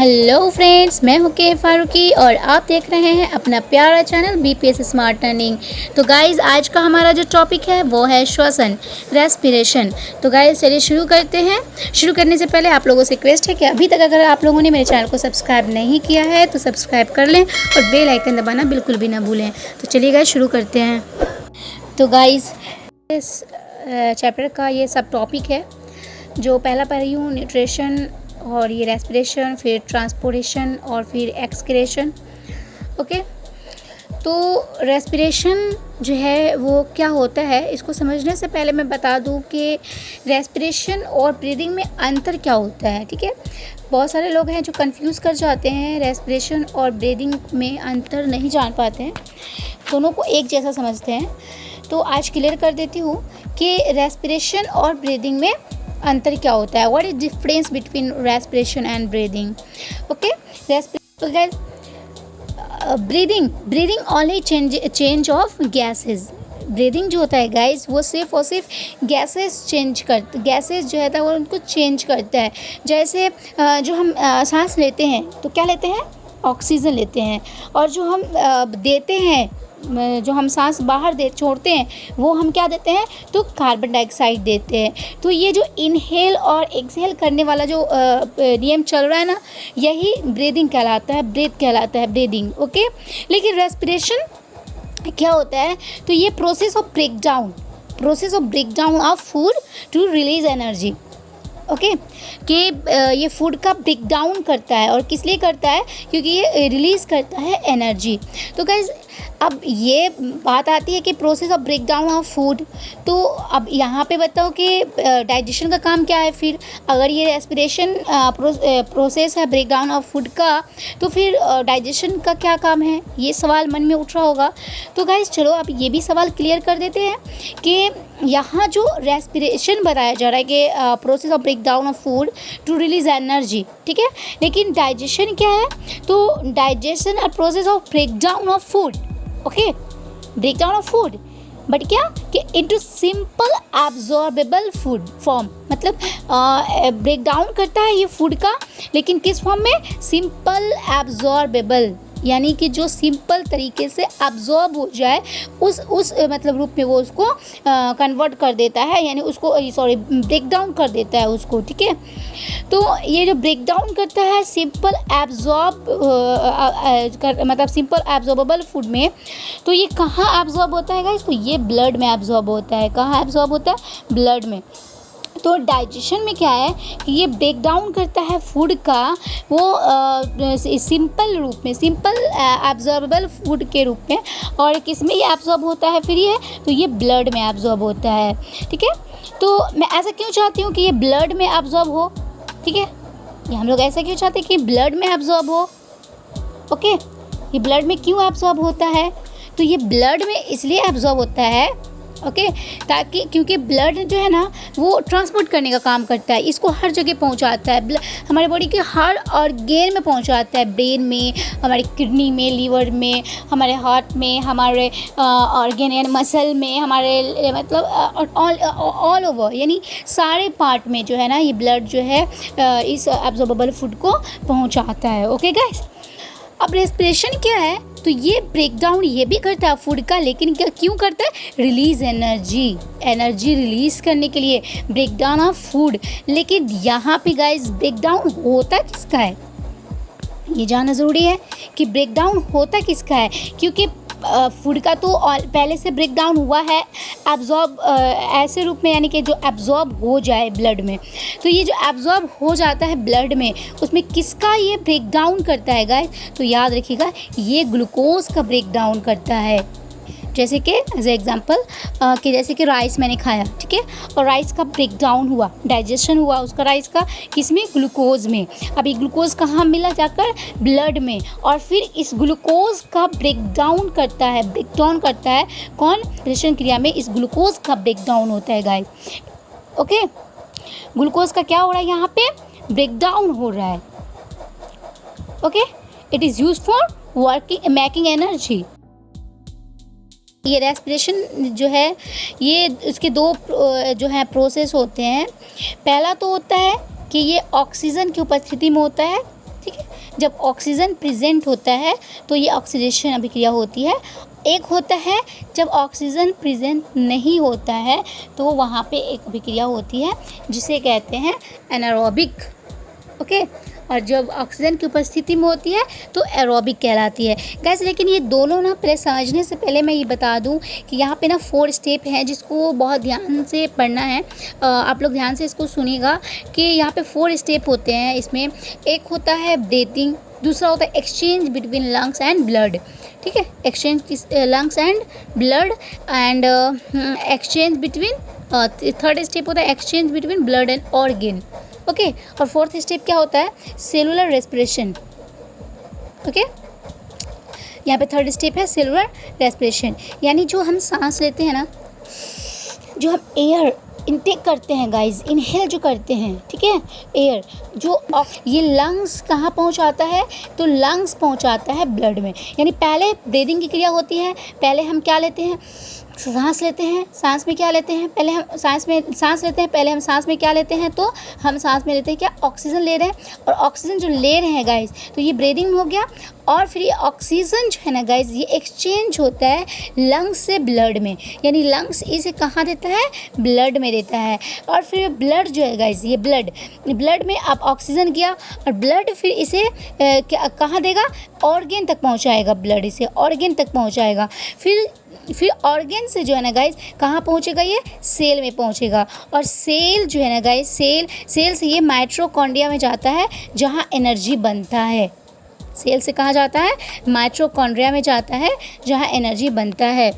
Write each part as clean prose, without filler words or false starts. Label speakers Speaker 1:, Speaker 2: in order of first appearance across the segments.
Speaker 1: Hello friends, मैं हूं के फारूकी और आप देख रहे हैं अपना प्यारा चैनल बीपीएस स्मार्ट लर्निंग। तो गाइज़, आज का हमारा जो टॉपिक है वो है श्वसन, रेस्पिरेशन। तो गाइज़ चलिए शुरू करते हैं। शुरू करने से पहले आप लोगों से रिक्वेस्ट है कि अभी तक अगर आप लोगों ने मेरे चैनल को सब्सक्राइब नहीं किया है तो सब्सक्राइब कर लें और बेल आइकन दबाना बिल्कुल भी ना भूलें। तो चलिए गाइज़ शुरू करते हैं। तो गाइज़, इस चैप्टर का ये सब टॉपिक है। जो पहला पढ़ रही हूँ न्यूट्रिशन, और ये रेस्पिरेशन, फिर ट्रांसपोर्टेशन और फिर एक्सक्रेशन। ओके, तो रेस्पिरेशन जो है वो क्या होता है, इसको समझने से पहले मैं बता दूं कि रेस्पिरेशन और ब्रीदिंग में अंतर क्या होता है। ठीक है, बहुत सारे लोग हैं जो कंफ्यूज कर जाते हैं, रेस्पिरेशन और ब्रीदिंग में अंतर नहीं जान पाते हैं, दोनों को एक जैसा समझते हैं। तो आज क्लियर कर देती हूँ कि रेस्पिरेशन और ब्रीदिंग में अंतर क्या होता है। What is difference between respiration and breathing. Okay, breathing only change of gases. Breathing जो होता है गाइस वो सिर्फ और सिर्फ गैसेस जो है वो उनको चेंज करता है। जैसे जो हम सांस लेते हैं तो क्या लेते हैं, ऑक्सीजन लेते हैं, और जो हम देते हैं, जो हम सांस बाहर छोड़ते हैं वो हम क्या देते हैं, तो कार्बन डाइऑक्साइड देते हैं। तो ये जो इनहेल और एक्सहेल करने वाला जो नियम चल रहा है ना, यही ब्रीदिंग कहलाता है, ब्रीथ कहलाता है, ब्रीदिंग। ओके, लेकिन रेस्पिरेशन क्या होता है, तो ये process of breakdown of food to release energy. Okay, कि ये फूड का ब्रेक डाउन करता है, और किस लिए करता है, क्योंकि ये रिलीज़ करता है एनर्जी। तो गाइस, अब ये बात आती है कि process of break down of food. तो अब यहाँ पे बताओ कि डाइजेशन का काम क्या है। फिर अगर ये रेस्पिरेशन प्रोसेस है ब्रेक डाउन ऑफ फूड का, तो फिर डाइजेशन का क्या काम है, ये सवाल मन में उठ रहा होगा। तो गाइस चलो अब ये भी सवाल क्लियर कर देते हैं कि यहाँ जो रेस्पिरेशन बताया जा रहा है कि process of break down of food to release energy, ठीक है, लेकिन डाइजेशन क्या है, तो डाइजेशन और process of break down of food. Okay, break down of food, but क्या कि into simple absorbable food form. मतलब ब्रेक डाउन करता है ये फूड का, लेकिन किस फॉर्म में, सिंपल एब्जॉर्बेबल, यानी कि जो सिंपल तरीके से अब्जॉर्ब हो जाए उस मतलब रूप में वो उसको कन्वर्ट कर देता है, यानी उसको ब्रेक डाउन कर देता है उसको। ठीक है, तो ये जो ब्रेक डाउन करता है सिंपल मतलब सिंपल एब्जॉर्बेबल फूड में, तो ये कहाँ एब्जॉर्ब होता है गाइस, तो ये ब्लड में एब्जॉर्ब होता है। कहाँ एब्जॉर्ब होता है, ब्लड में। तो डाइजेशन में क्या है कि ये ब्रेक डाउन करता है फूड का, वो सिंपल रूप में, सिंपल एब्जॉर्बेबल फूड के रूप में, और किस में ये एब्जॉर्ब होता है, फिर ये तो ये ब्लड में एब्जॉर्ब होता है। ठीक है, तो मैं ऐसा क्यों चाहती हूँ कि ये ब्लड में एब्जॉर्ब हो। ठीक है, ये हम लोग ऐसा क्यों चाहते हैं कि ब्लड में एब्जॉर्ब हो। ओके, ये ब्लड में क्यों एब्जॉर्ब होता है, तो ये ब्लड में इसलिए एब्जॉर्ब होता है, ओके, ताकि क्योंकि ब्लड जो है ना वो ट्रांसपोर्ट करने का काम करता है, इसको हर जगह पहुंचाता है, हमारे बॉडी के हर ऑर्गेन में पहुंचाता है, ब्रेन में, हमारी किडनी में, लीवर में, हमारे हार्ट में, हमारे ऑर्गेन यानी मसल में, हमारे मतलब ऑल ओवर, यानी सारे पार्ट में जो है ना ये ब्लड जो है इस एब्जॉर्बेबल फूड को पहुँचाता है। ओके गाइस, अब रेस्पिरेशन क्या है, तो ये ब्रेक डाउन ये भी करता है फूड का, लेकिन क्या क्यों करता है, रिलीज एनर्जी रिलीज करने के लिए, ब्रेक डाउन ऑफ फूड। लेकिन यहाँ पे गाइस ब्रेक डाउन होता किसका है, ये जानना ज़रूरी है कि ब्रेक डाउन होता किसका है, क्योंकि फूड का तो पहले से ब्रेक डाउन हुआ है एब्जॉर्ब ऐसे रूप में, यानी कि जो एब्जॉर्ब हो जाए ब्लड में। तो ये जो एब्जॉर्ब हो जाता है ब्लड में, उसमें किसका ये ब्रेक डाउन करता है गाइस, तो याद रखिएगा ये ग्लूकोज का ब्रेक डाउन करता है। जैसे कि एज एग्जांपल कि जैसे कि राइस मैंने खाया, ठीक है, और राइस का ब्रेक डाउन हुआ, डाइजेशन हुआ उसका राइस का, किसमें, ग्लूकोज में। अब ये ग्लूकोज कहाँ मिला, जाकर ब्लड में, और फिर इस ग्लूकोज का ब्रेक डाउन करता है कौन, रेशन क्रिया में इस ग्लूकोज का ब्रेक डाउन होता है गाइस। ओके, ग्लूकोज का क्या हो रहा है, यहाँ पे ब्रेक डाउन हो रहा है। Okay, it is use for making energy. ये रेस्पिरेशन जो है ये इसके दो जो है प्रोसेस होते हैं। पहला तो होता है कि ये ऑक्सीजन की उपस्थिति में होता है, ठीक है, जब ऑक्सीजन प्रेजेंट होता है तो ये ऑक्सीडेशन अभिक्रिया होती है। एक होता है जब ऑक्सीजन प्रेजेंट नहीं होता है तो वहाँ पे एक अभिक्रिया होती है जिसे कहते हैं एनारोबिक। ओके, और जब ऑक्सीजन की उपस्थिति में होती है तो एरोबिक कहलाती है। गाइस लेकिन ये दोनों ना पहले समझने से पहले मैं ये बता दूं कि यहाँ पे ना 4 स्टेप हैं जिसको बहुत ध्यान से पढ़ना है। आप लोग ध्यान से इसको सुनिएगा कि यहाँ पे 4 स्टेप होते हैं इसमें। एक होता है ब्रीथिंग, दूसरा होता है exchange between lungs and blood, ठीक है, exchange lungs and blood and exchange between, third step होता है exchange between blood and organ. Okay, और फोर्थ स्टेप क्या होता है, सेलुलर रेस्पिरेशन। ओके, यहाँ पे थर्ड स्टेप है सेलुलर रेस्पिरेशन, यानी जो हम सांस लेते हैं ना, जो हम एयर इनटेक करते हैं गाइस, इनहेल जो करते हैं, ठीक है, एयर जो ये लंग्स कहाँ पहुँचाता है, तो लंग्स पहुँचाता है ब्लड में। यानी पहले ब्रीदिंग की क्रिया होती है, पहले हम क्या लेते हैं, सांस लेते हैं। सांस में क्या लेते हैं, पहले हम सांस लेते हैं, पहले हम सांस में क्या लेते हैं, तो हम सांस में लेते हैं क्या, ऑक्सीजन ले रहे हैं। और ऑक्सीजन जो ले रहे हैं गाइस, तो ये ब्रीदिंग हो गया। और फिर ये ऑक्सीजन जो है ना गाइस, ये एक्सचेंज होता है लंग्स से ब्लड में, यानी लंग्स इसे कहाँ देता है, ब्लड में देता है। और फिर ब्लड जो है गाइस, ये ब्लड में अब ऑक्सीजन गया और ब्लड फिर इसे कहाँ देगा, ऑर्गन तक पहुँचाएगा, ब्लड इसे ऑर्गन तक पहुँचाएगा। फिर ऑर्गन से जो है ना गाइस कहाँ पहुँचेगा, ये सेल में पहुँचेगा। और सेल जो है ना गाइस, सेल से ये माइटोकॉन्ड्रिया में जाता है जहाँ एनर्जी बनता है। सेल से कहाँ जाता है, माइटोकॉन्ड्रिया में जाता है जहाँ एनर्जी बनता है।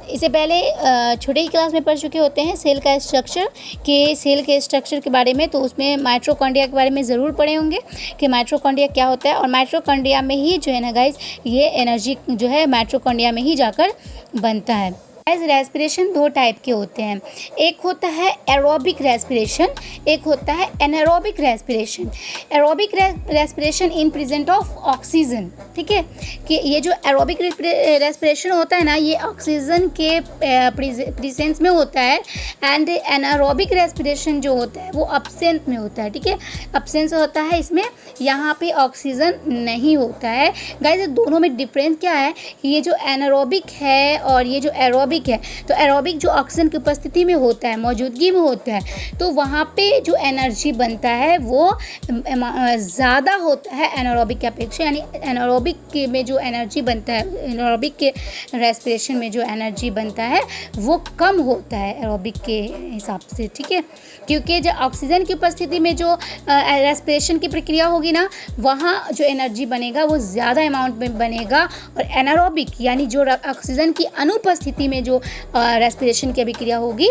Speaker 1: इससे पहले छोटे ही क्लास में पढ़ चुके होते हैं सेल का स्ट्रक्चर, कि सेल के स्ट्रक्चर के बारे में, तो उसमें माइटोकॉन्ड्रिया के बारे में ज़रूर पढ़े होंगे कि माइटोकॉन्ड्रिया क्या होता है। और माइटोकॉन्ड्रिया में ही जो है ना गाइस, ये एनर्जी जो है माइटोकॉन्ड्रिया में ही जाकर बनता है। गाइस रेस्पिरेशन 2 टाइप के होते हैं, एक होता है एरोबिक रेस्पिरेशन, एक होता है anaerobic respiration. Aerobic respiration in present of oxygen, ठीक है, कि ये जो एरोबिक रेस्पिरेशन होता है ना, ये ऑक्सीजन के प्रेजेंस में होता है। एंड एनारोबिक रेस्पिरेशन जो होता है वो अब्सेंस में होता है, ठीक है, अब्सेंस होता है इसमें, यहाँ पे ऑक्सीजन नहीं होता है। गाइस दोनों में डिफरेंस क्या है, ये जो एनारोबिक है और ये जो एरोबिक है, तो एरोबिक जो ऑक्सीजन की उपस्थिति में होता है, मौजूदगी में होता है, तो वहाँ पे जो एनर्जी बनता है वो ज़्यादा होता है एनारोबिक की अपेक्षा। यानी एनारोबिक में जो एनर्जी बनता है, एनारोबिक के रेस्पिरेशन में जो एनर्जी बनता है वो कम होता है एरोबिक के हिसाब से, ठीक है, क्योंकि जब ऑक्सीजन की उपस्थिति में जो रेस्पिरेशन की प्रक्रिया होगी ना, वहाँ जो एनर्जी बनेगा वो ज़्यादा अमाउंट में बनेगा। और एनारोबिक यानी जो ऑक्सीजन की अनुपस्थिति में जो रेस्पिरेशन की अभिक्रिया होगी,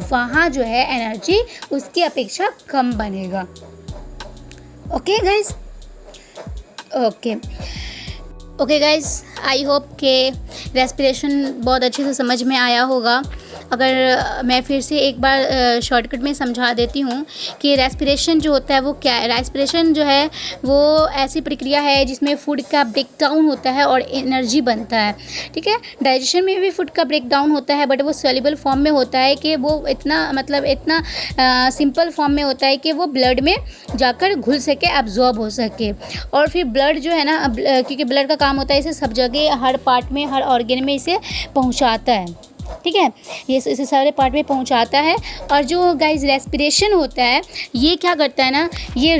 Speaker 1: वहाँ जो है एनर्जी उसकी अपेक्षा कम बनेगा। Okay guys, okay guys, I hope के रेस्पिरेशन बहुत अच्छे से समझ में आया होगा। अगर मैं फिर से एक बार शॉर्टकट में समझा देती हूँ कि रेस्पिरेशन जो होता है वो क्या है। रेस्पिरेशन जो है वो ऐसी प्रक्रिया है जिसमें फूड का ब्रेकडाउन होता है और एनर्जी बनता है, ठीक है। डाइजेशन में भी फूड का ब्रेकडाउन होता है, बट वो सॉल्युबल फॉर्म में होता है कि वो इतना सिंपल फॉर्म में होता है कि वो ब्लड में जाकर घुल सके, एब्जॉर्ब हो सके। और फिर ब्लड जो है ना, क्योंकि ब्लड का काम होता है इसे सब जगह, हर पार्ट में, हर ऑर्गन में इसे पहुँचाता है, ठीक है, ये इसे सारे पार्ट में पहुंचाता है। और जो गाइस रेस्पिरेशन होता है ये क्या करता है ना, ये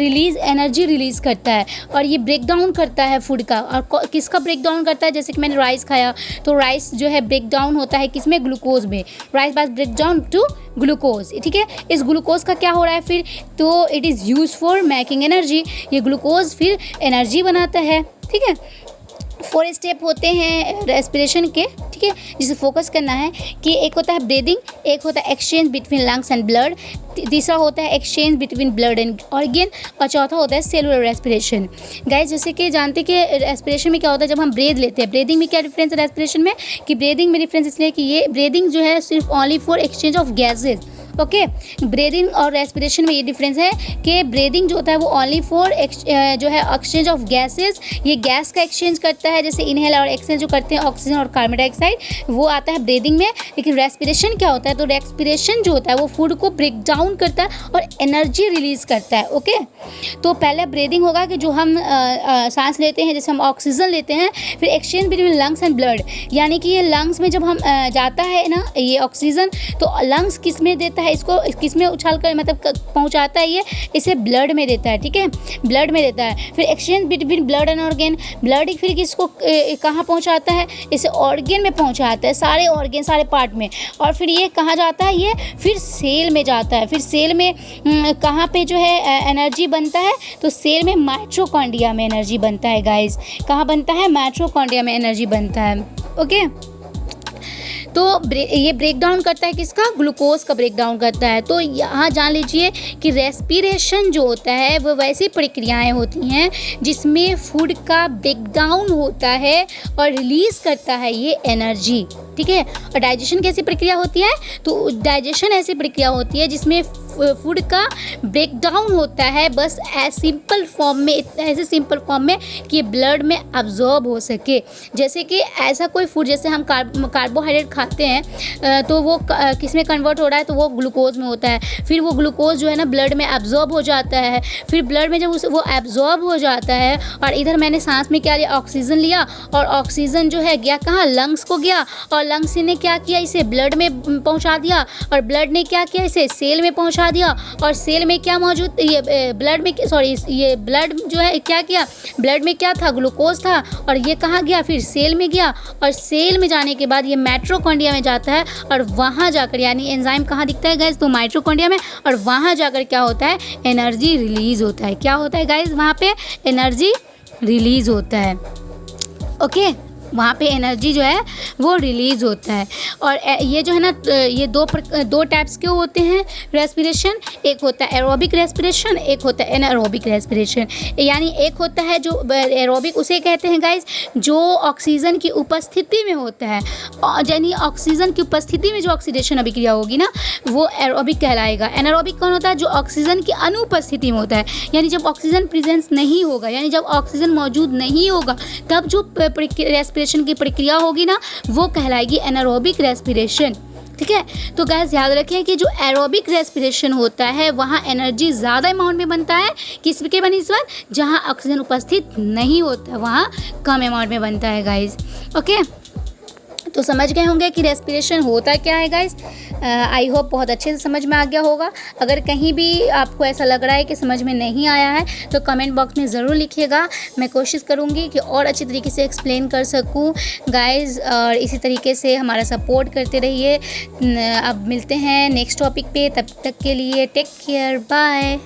Speaker 1: एनर्जी रिलीज़ करता है और ये ब्रेक डाउन करता है फूड का। और किसका ब्रेक डाउन करता है, जैसे कि मैंने राइस खाया तो राइस जो है ब्रेक डाउन होता है किसमें, ग्लूकोज में। राइस बास ब्रेक डाउन टू ग्लूकोज, ठीक है। इस ग्लूकोज का क्या हो रहा है फिर, तो it is use for making energy. ये ग्लूकोज फिर एनर्जी बनाता है, ठीक है। 4 स्टेप होते हैं रेस्पिरेशन के, ठीक है, जिसे फोकस करना है कि एक होता है ब्रीदिंग, एक होता है exchange between lungs and blood, तीसरा होता है exchange between blood and organ, और चौथा होता है सेलुलर रेस्पिरेशन। गाइस जैसे कि जानते कि रेस्पिरेशन में क्या होता है, जब हम ब्रीद लेते हैं, ब्रीदिंग में क्या डिफरेंस है रेस्पिरेशन में, कि ब्रीदिंग में डिफरेंस इसलिए कि ये ब्रीदिंग जो है सिर्फ only for exchange of gases, okay. Breathing और रेस्पिरेशन में ये डिफरेंस है कि ब्रीदिंग जो होता है वो ओनली फॉर जो है एक्सचेंज ऑफ गैसेस, ये गैस का एक्सचेंज करता है, जैसे इनहेल और एक्सहेल जो करते हैं ऑक्सीजन और कार्बन डाइऑक्साइड, वो आता है ब्रीदिंग में। लेकिन रेस्पिरेशन क्या होता है, तो रेस्पिरेशन जो होता है वो फूड को ब्रेक डाउन करता है और एनर्जी रिलीज करता है। ओके, तो पहले ब्रीदिंग होगा कि जो हम सांस लेते हैं, जैसे हम ऑक्सीजन लेते हैं, फिर exchange between lungs and blood, यानी कि ये लंग्स में जब हम जाता है ना ये ऑक्सीजन, तो लंग्स किस में देता है, इसको किस में उछाल कर मतलब पहुंचाता है, ये इसे ब्लड में देता है। ठीक है, ब्लड में देता है। फिर exchange between blood and organ, blood फिर किसको कहाँ पहुंचाता है, इसे ऑर्गन में पहुंचाता है, सारे ऑर्गन सारे पार्ट में। और फिर ये कहाँ जाता है, ये फिर सेल में जाता है। फिर सेल में कहाँ पे जो है एनर्जी बनता है, तो सेल में माइटोकॉन्ड्रिया में एनर्जी बनता है गाइस। कहाँ बनता है, माइटोकॉन्ड्रिया में एनर्जी बनता है। ओके, तो ये ब्रेक डाउन करता है किसका, ग्लूकोज का ब्रेक डाउन करता है। तो यहाँ जान लीजिए कि रेस्पिरेशन जो होता है वो वैसी प्रक्रियाएं होती हैं जिसमें फूड का ब्रेक डाउन होता है और रिलीज करता है ये एनर्जी। ठीक है, और डाइजेशन कैसी प्रक्रिया होती है, तो डाइजेशन ऐसी प्रक्रिया होती है जिसमें फूड का ब्रेक डाउन होता है, बस सिंपल फॉर्म में, ऐसे सिंपल फॉर्म में कि ब्लड में अब्जॉर्ब हो सके। जैसे कि ऐसा कोई फूड, जैसे हम कार्बोहाइड्रेट खाते हैं तो वो किस में कन्वर्ट हो रहा है, तो वो ग्लूकोज में होता है। फिर वो ग्लूकोज जो है ना ब्लड में अब्जॉर्ब हो जाता है। फिर ब्लड में जब वो अब्जॉर्ब हो जाता है, और इधर मैंने सांस में क्या लिया, ऑक्सीजन लिया, और ऑक्सीजन जो है गया कहाँ, लंग्स को गया, और लंग्स ने क्या किया, इसे ब्लड में पहुंचा दिया, और ब्लड ने क्या किया, इसे सेल में पहुंचा दिया। और सेल में क्या मौजूद, ये ब्लड में, सॉरी ये ब्लड जो है क्या किया, ब्लड में क्या था, ग्लूकोज था, और ये कहाँ गया, फिर सेल में गया, और सेल में जाने के बाद ये माइटोकॉन्ड्रिया में जाता है, और वहाँ जाकर, यानी एंजाइम कहाँ दिखता है गाइस, तो माइटोकॉन्ड्रिया में, और वहाँ जाकर क्या होता है, एनर्जी रिलीज होता है। क्या होता है गाइस, वहाँ पे एनर्जी रिलीज होता है। ओके, वहाँ पे एनर्जी जो है वो रिलीज़ होता है। और ये जो है ना, ये दो टाइप्स के होते हैं रेस्पिरेशन, एक होता है एरोबिक रेस्पिरेशन, एक होता है एनारोबिक रेस्पिरेशन। यानी एक होता है जो एरोबिक, उसे कहते हैं गाइस जो ऑक्सीजन की उपस्थिति में होता है, यानी ऑक्सीजन की उपस्थिति में जो ऑक्सीडेशन अभिक्रिया होगी ना, वो एरोबिक कहलाएगा। एनारोबिक कौन होता है, जो ऑक्सीजन की अनुपस्थिति में होता है, यानी जब ऑक्सीजन प्रेजेंस नहीं होगा, यानी जब ऑक्सीजन मौजूद नहीं होगा, तब जो रेस्पिरेशन की प्रक्रिया होगी ना, वो कहलाएगी एनारोबिक रेस्पिरेशन। ठीक है, तो गाइस याद रखें कि जो एरोबिक रेस्पिरेशन होता है वहाँ एनर्जी ज़्यादा अमाउंट में बनता है, किसके बनिस्बत, जहाँ ऑक्सीजन उपस्थित नहीं होता वहाँ कम अमाउंट में बनता है गाइस। ओके, तो समझ गए होंगे कि रेस्पिरेशन होता क्या है गाइस। आई होप बहुत अच्छे से समझ में आ गया होगा। अगर कहीं भी आपको ऐसा लग रहा है कि समझ में नहीं आया है तो कमेंट बॉक्स में ज़रूर लिखिएगा। मैं कोशिश करूँगी कि और अच्छी तरीके से एक्सप्लेन कर सकूँ गाइस, और इसी तरीके से हमारा सपोर्ट करते रहिए। अब मिलते हैं नेक्स्ट टॉपिक पे, तब तक के लिए टेक केयर, बाय।